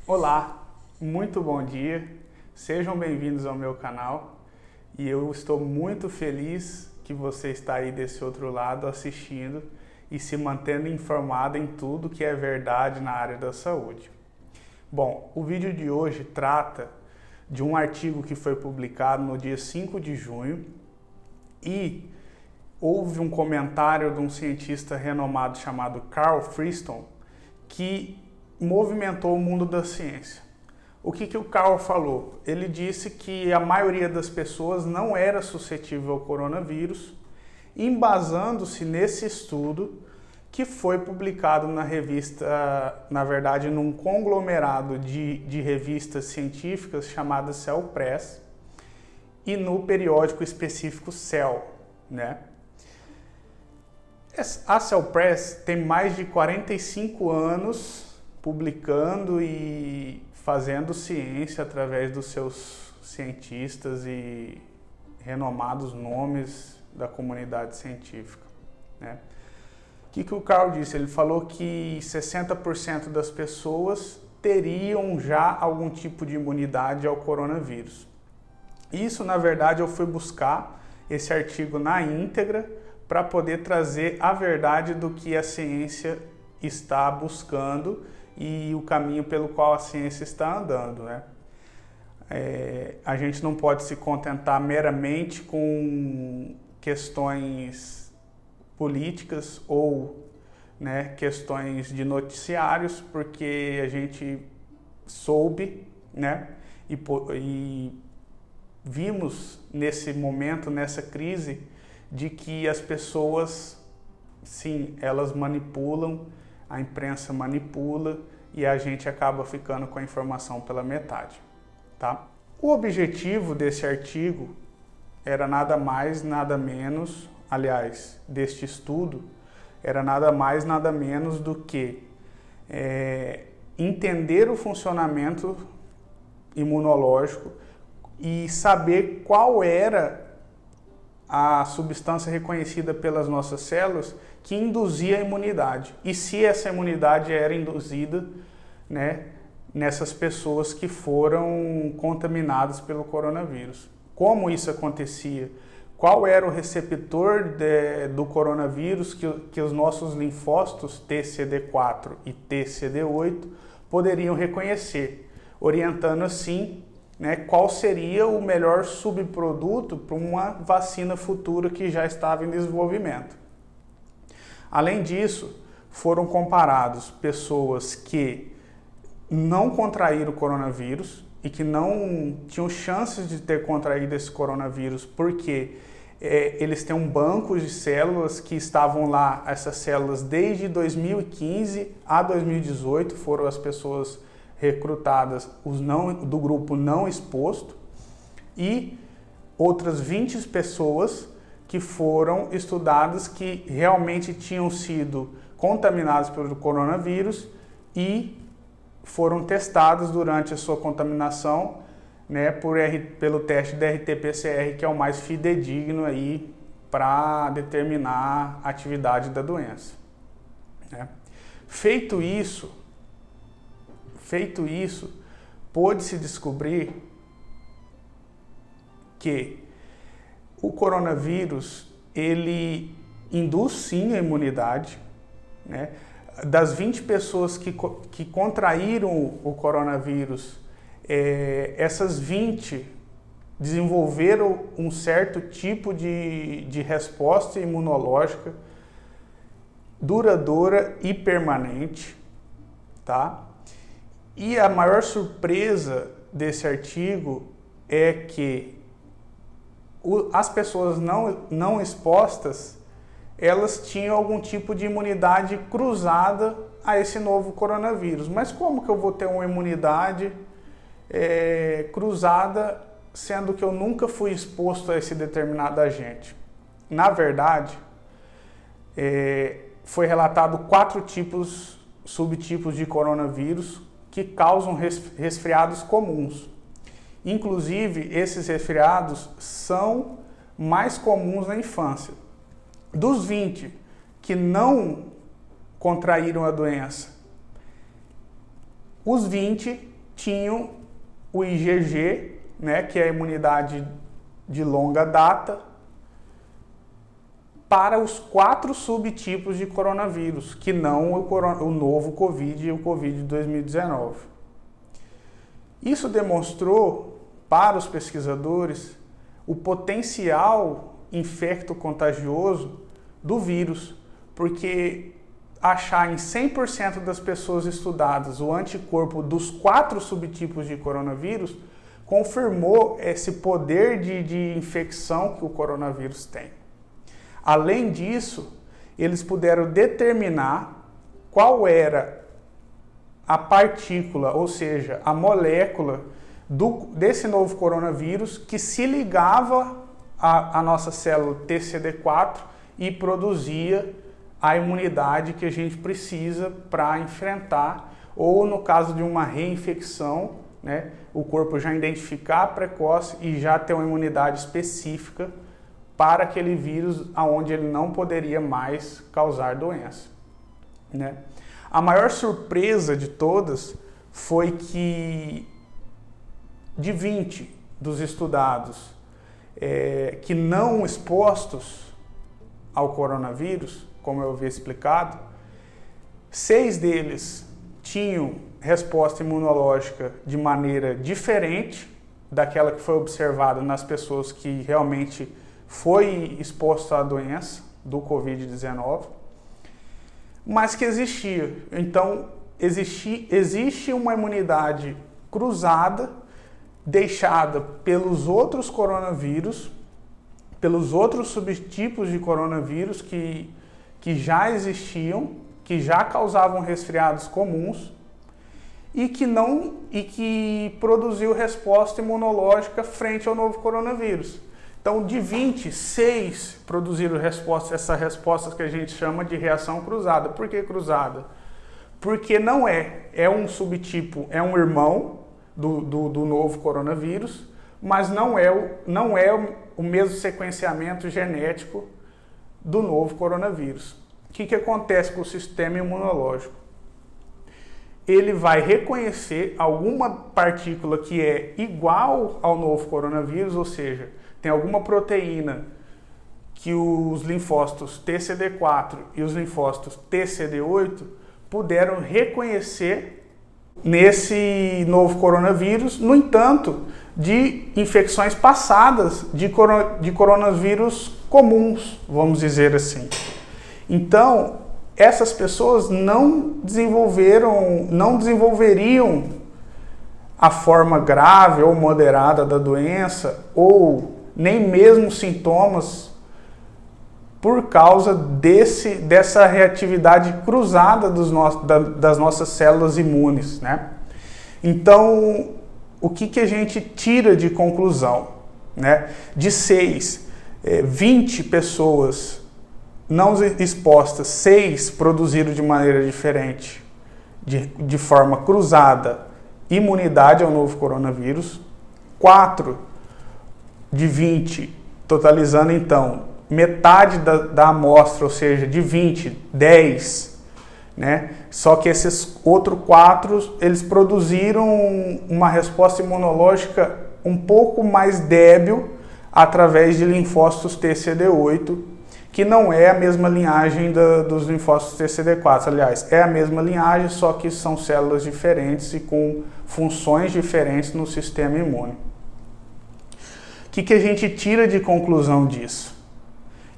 Olá, muito bom dia, sejam bem-vindos ao meu canal e eu estou muito feliz que você está aí desse outro lado assistindo e se mantendo informado em tudo que é verdade na área da saúde. Bom, o vídeo de hoje trata de um artigo que foi publicado no dia 5 de junho e houve um comentário de um cientista renomado chamado Carl Friston que movimentou o mundo da ciência. O que o Carl falou? Ele disse que a maioria das pessoas não era suscetível ao coronavírus, embasando-se nesse estudo que foi publicado na revista, na verdade, num conglomerado de revistas científicas chamadas Cell Press e no periódico específico Cell, né? A Cell Press tem mais de 45 anos publicando e fazendo ciência através dos seus cientistas e renomados nomes da comunidade científica, né? O que o Carl disse? Ele falou que 60% das pessoas teriam já algum tipo de imunidade ao coronavírus. Isso, na verdade, eu fui buscar esse artigo na íntegra para poder trazer a verdade do que a ciência está buscando e o caminho pelo qual a ciência está andando, né? A gente não pode se contentar meramente com questões políticas ou, né, questões de noticiários, porque a gente soube, né, e vimos nesse momento, nessa crise, de que as pessoas, sim, elas manipulam, a imprensa manipula e a gente acaba ficando com a informação pela metade, tá? O objetivo desse artigo era nada mais, nada menos, aliás, deste estudo, era nada mais, nada menos do que entender o funcionamento imunológico e saber qual era a substância reconhecida pelas nossas células que induzia a imunidade. E se essa imunidade era induzida, né, nessas pessoas que foram contaminadas pelo coronavírus. Como isso acontecia? Qual era o receptor do coronavírus que os nossos linfócitos TCD4 e TCD8 poderiam reconhecer, orientando assim, né, qual seria o melhor subproduto para uma vacina futura que já estava em desenvolvimento. Além disso, foram comparados pessoas que não contraíram o coronavírus e que não tinham chances de ter contraído esse coronavírus porque eles têm um banco de células que estavam lá, essas células desde 2015 a 2018, foram as pessoas recrutadas do grupo não exposto e outras 20 pessoas que foram estudadas que realmente tinham sido contaminadas pelo coronavírus e foram testadas durante a sua contaminação, né, pelo teste da RT-PCR, que é o mais fidedigno aí para determinar a atividade da doença, né? Feito isso, pôde-se descobrir que o coronavírus, ele induz sim a imunidade, né? Das 20 pessoas que contraíram o coronavírus, essas 20 desenvolveram um certo tipo de resposta imunológica duradoura e permanente, tá? E a maior surpresa desse artigo é que as pessoas não expostas, elas tinham algum tipo de imunidade cruzada a esse novo coronavírus. Mas como que eu vou ter uma imunidade cruzada, sendo que eu nunca fui exposto a esse determinado agente? Na verdade, foi relatado 4 subtipos de coronavírus que causam resfriados comuns. Inclusive, esses resfriados são mais comuns na infância. Dos 20 que não contraíram a doença, os 20 tinham o IgG, né, que é a imunidade de longa data, para os 4 subtipos de coronavírus, que não o novo Covid e o Covid de 2019. Isso demonstrou para os pesquisadores o potencial infecto-contagioso do vírus, porque achar em 100% das pessoas estudadas o anticorpo dos 4 subtipos de coronavírus confirmou esse poder de infecção que o coronavírus tem. Além disso, eles puderam determinar qual era a partícula, ou seja, a molécula desse novo coronavírus que se ligava à nossa célula TCD4 e produzia a imunidade que a gente precisa para enfrentar, ou no caso de uma reinfecção, né, o corpo já identificar precoce e já ter uma imunidade específica para aquele vírus onde ele não poderia mais causar doença, né? A maior surpresa de todas foi que de 20 dos estudados que não expostos ao coronavírus, como eu havia explicado, 6 deles tinham resposta imunológica de maneira diferente daquela que foi observada nas pessoas que realmente foi exposto à doença do Covid-19, mas que existia. Então, existe uma imunidade cruzada deixada pelos outros coronavírus, pelos outros subtipos de coronavírus que já existiam, que já causavam resfriados comuns e que produziu resposta imunológica frente ao novo coronavírus. Então, de 26 produziram essa resposta que a gente chama de reação cruzada. Por que cruzada? Porque não é um subtipo, é um irmão do novo coronavírus, mas não é o mesmo sequenciamento genético do novo coronavírus. O que acontece com o sistema imunológico? Ele vai reconhecer alguma partícula que é igual ao novo coronavírus, ou seja, tem alguma proteína que os linfócitos TCD4 e os linfócitos TCD8 puderam reconhecer nesse novo coronavírus, no entanto, de infecções passadas de coronavírus comuns, vamos dizer assim. Então, essas pessoas não desenvolveriam a forma grave ou moderada da doença, ou nem mesmo sintomas, por causa dessa reatividade cruzada das nossas células imunes, né? Então, o que a gente tira de conclusão, né? De 20 pessoas não expostas, 6 produziram de maneira diferente, de forma cruzada, imunidade ao novo coronavírus. 4 de 20, totalizando então metade da amostra, ou seja, de 20, 10, né? Só que esses outros 4, eles produziram uma resposta imunológica um pouco mais débil através de linfócitos TCD8, que não é a mesma linhagem dos linfócitos TCD4. Aliás, é a mesma linhagem, só que são células diferentes e com funções diferentes no sistema imune. O que a gente tira de conclusão disso?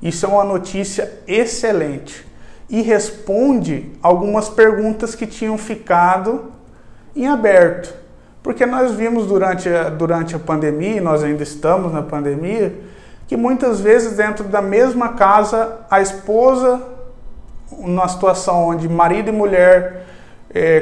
Isso é uma notícia excelente e responde algumas perguntas que tinham ficado em aberto. Porque nós vimos durante a pandemia, e nós ainda estamos na pandemia, que muitas vezes dentro da mesma casa, a esposa, numa situação onde marido e mulher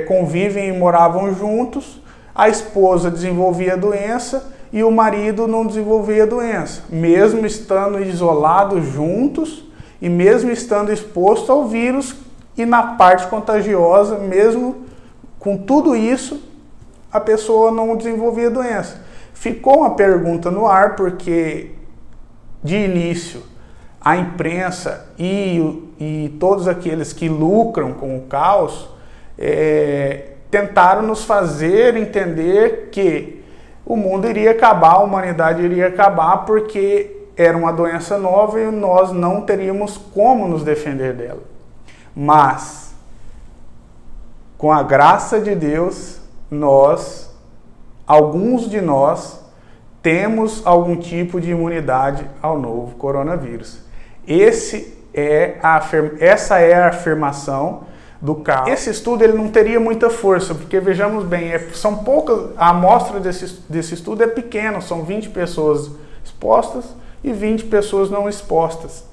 convivem e moravam juntos, a esposa desenvolvia a doença e o marido não desenvolvia a doença, mesmo estando isolados juntos e mesmo estando exposto ao vírus e na parte contagiosa, mesmo com tudo isso, a pessoa não desenvolvia a doença. Ficou uma pergunta no ar, porque de início a imprensa e todos aqueles que lucram com o caos tentaram nos fazer entender que o mundo iria acabar, a humanidade iria acabar porque era uma doença nova e nós não teríamos como nos defender dela. Mas, com a graça de Deus, alguns de nós, temos algum tipo de imunidade ao novo coronavírus. Essa é a afirmação do Carl. Esse estudo ele não teria muita força, porque vejamos bem, são poucas, a amostra desse estudo é pequena, são 20 pessoas expostas e 20 pessoas não expostas.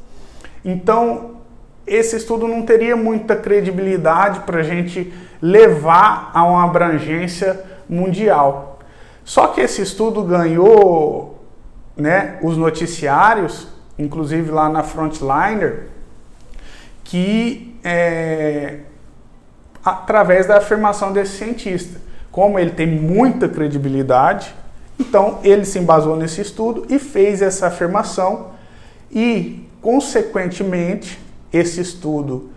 Então, esse estudo não teria muita credibilidade para a gente levar a uma abrangência mundial. Só que esse estudo ganhou, né, os noticiários, inclusive lá na Frontliner, que através da afirmação desse cientista. Como ele tem muita credibilidade, então ele se embasou nesse estudo e fez essa afirmação e, consequentemente, esse estudo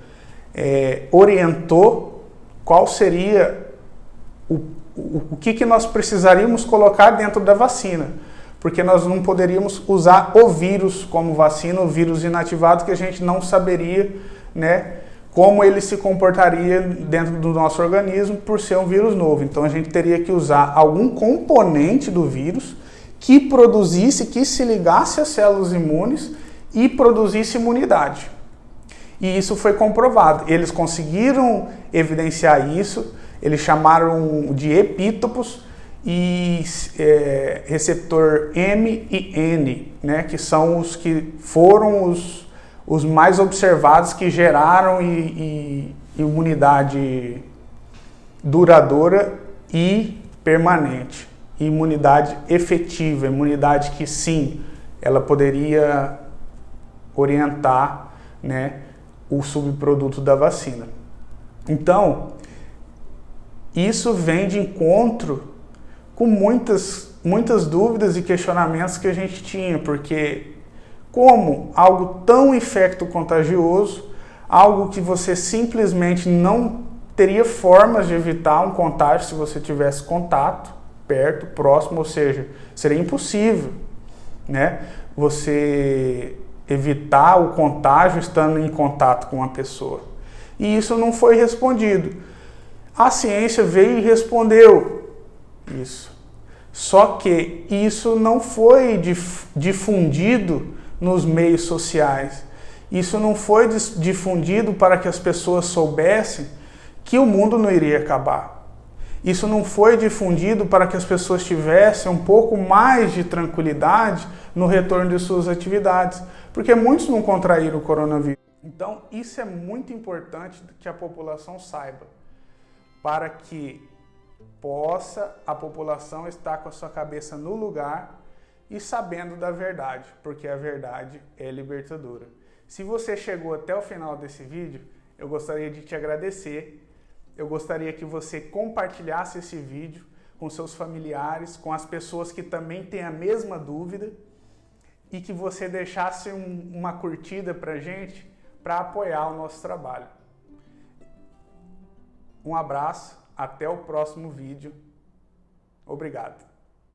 orientou qual seria o que nós precisaríamos colocar dentro da vacina, porque nós não poderíamos usar o vírus como vacina, o vírus inativado, que a gente não saberia, né, como ele se comportaria dentro do nosso organismo por ser um vírus novo. Então a gente teria que usar algum componente do vírus que produzisse, que se ligasse às células imunes e produzisse imunidade. E isso foi comprovado. Eles conseguiram evidenciar isso, eles chamaram de epítopos e receptor M e N, né, que são os que foram os mais observados, que geraram imunidade duradoura e permanente, imunidade efetiva, imunidade que sim, ela poderia orientar, né, o subproduto da vacina. Então, isso vem de encontro com muitas dúvidas e questionamentos que a gente tinha, porque como algo tão infecto-contagioso, algo que você simplesmente não teria formas de evitar um contágio se você tivesse contato perto, próximo, ou seja, seria impossível, né, você evitar o contágio estando em contato com uma pessoa. E isso não foi respondido. A ciência veio e respondeu isso. Só que isso não foi difundido nos meios sociais. Isso não foi difundido para que as pessoas soubessem que o mundo não iria acabar. Isso não foi difundido para que as pessoas tivessem um pouco mais de tranquilidade no retorno de suas atividades, porque muitos não contraíram o coronavírus. Então, isso é muito importante que a população saiba, para que a população estar com a sua cabeça no lugar e sabendo da verdade, porque a verdade é libertadora. Se você chegou até o final desse vídeo, eu gostaria de te agradecer. Eu gostaria que você compartilhasse esse vídeo com seus familiares, com as pessoas que também têm a mesma dúvida, e que você deixasse uma curtida pra gente, para apoiar o nosso trabalho. Um abraço, até o próximo vídeo. Obrigado.